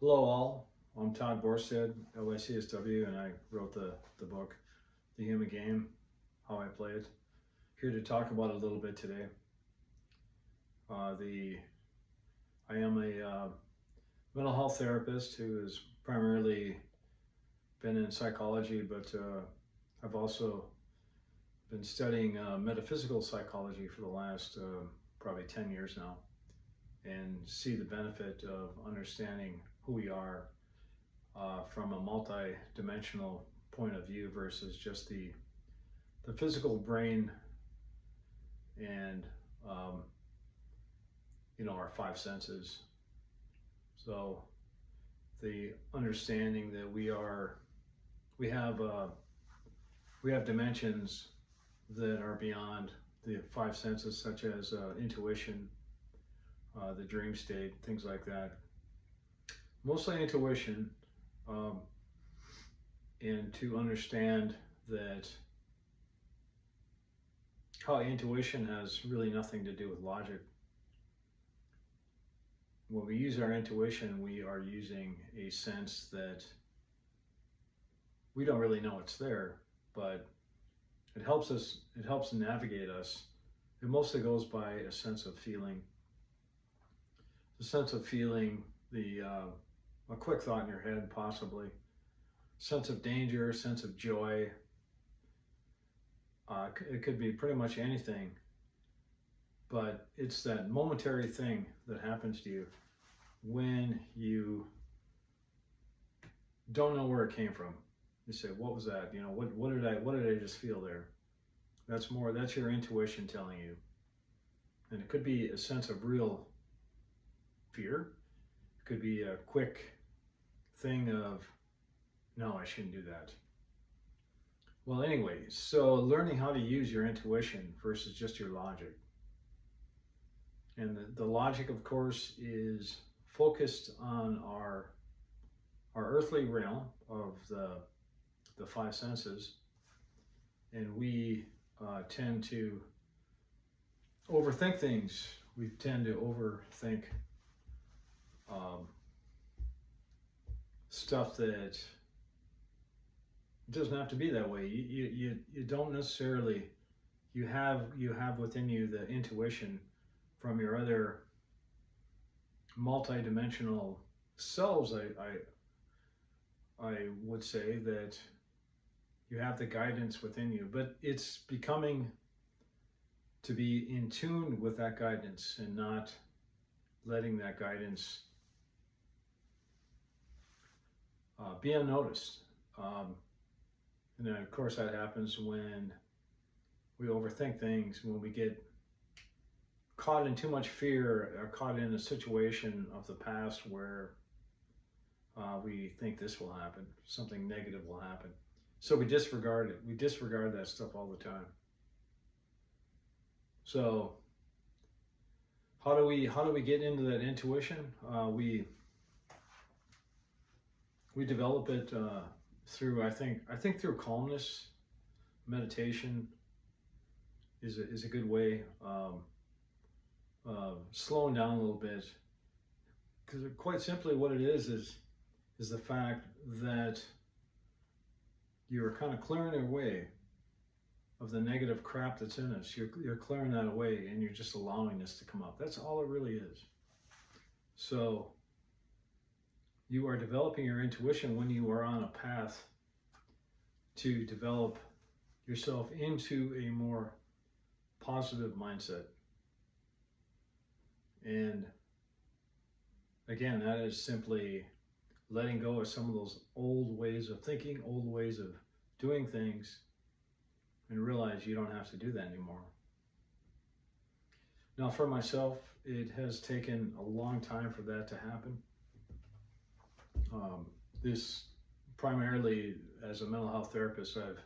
Hello all, I'm Todd Borstead, LICSW, and I wrote the book, The Human Game, How I Play It. Here to talk about it a little bit today. I am a mental health therapist who has primarily been in psychology, but I've also been studying metaphysical psychology for the last probably 10 years now, and see the benefit of understanding who we are from a multi-dimensional point of view versus just the physical brain and our five senses. So the understanding that we have dimensions that are beyond the five senses, such as intuition, the dream state, things like that. Mostly intuition, and to understand that how intuition has really nothing to do with logic. When we use our intuition, we are using a sense that we don't really know it's there, but it helps navigate us. It mostly goes by a sense of feeling. The sense of feeling, a quick thought in your head, possibly. Sense of danger, sense of joy. It could be pretty much anything, but it's that momentary thing that happens to you when you don't know where it came from. You say, "What was that? What did I just feel there?" That's your intuition telling you, and it could be a sense of real fear. It could be a quick thing of, "No, I shouldn't do that." Well, anyway, so learning how to use your intuition versus just your logic. And the logic, of course, is focused on our earthly realm of the five senses, and we tend to overthink things. We tend to overthink stuff that doesn't have to be that way. You don't necessarily, you have within you the intuition from your other multi-dimensional selves. I would say that you have the guidance within you, but it's becoming to be in tune with that guidance and not letting that guidance be unnoticed. And then, of course, that happens when we overthink things, when we get caught in too much fear, or caught in a situation of the past where we think this will happen, something negative will happen. So we disregard it. We disregard that stuff all the time. So how do we get into that intuition? We develop it through, I think through calmness. Meditation is a good way. Slowing down a little bit, because quite simply what it is the fact that you're kind of clearing away of the negative crap that's in us. You're clearing that away, and you're just allowing this to come up. That's all it really is. So you are developing your intuition when you are on a path to develop yourself into a more positive mindset. And again, that is simply letting go of some of those old ways of thinking, old ways of doing things, and realize you don't have to do that anymore. Now, for myself, it has taken a long time for that to happen. This primarily, as a mental health therapist, I've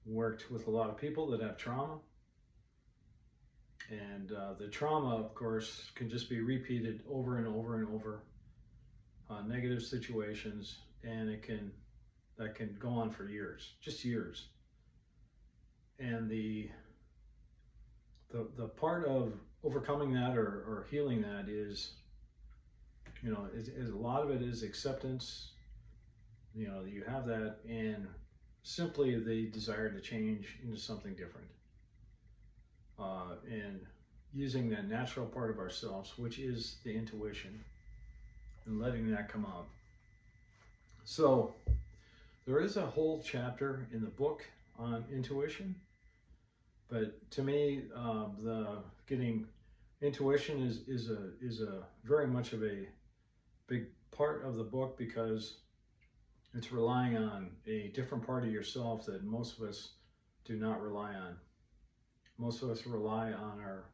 worked with a lot of people that have trauma. And the trauma, of course, can just be repeated over and over and over. Negative situations, and that can go on for years, just years. And the part of overcoming that or healing that is You know, a lot of it is acceptance. You know, you have that, and simply the desire to change into something different. And using that natural part of ourselves, which is the intuition, and letting that come out. So there is a whole chapter in the book on intuition, but to me, the getting intuition is a very much of a big part of the book, because it's relying on a different part of yourself that most of us do not rely on. Most of us rely on our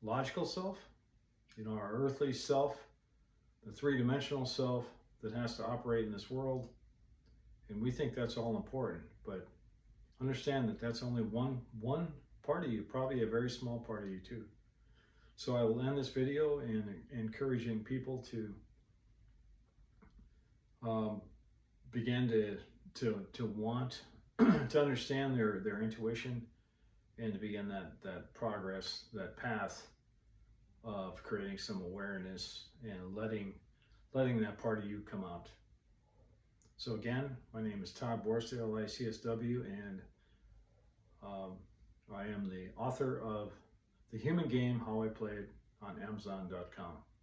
logical self, you know, our earthly self, the three-dimensional self that has to operate in this world, and we think that's all important. But understand that that's only one part of you, probably a very small part of you too. So I will end this video in encouraging people to begin to want to understand their intuition, and to begin that progress, that path of creating some awareness and letting that part of you come out. So again, my name is Todd Borsdale, ICSW, and I am the author of The Human Game, How I Played, on Amazon.com.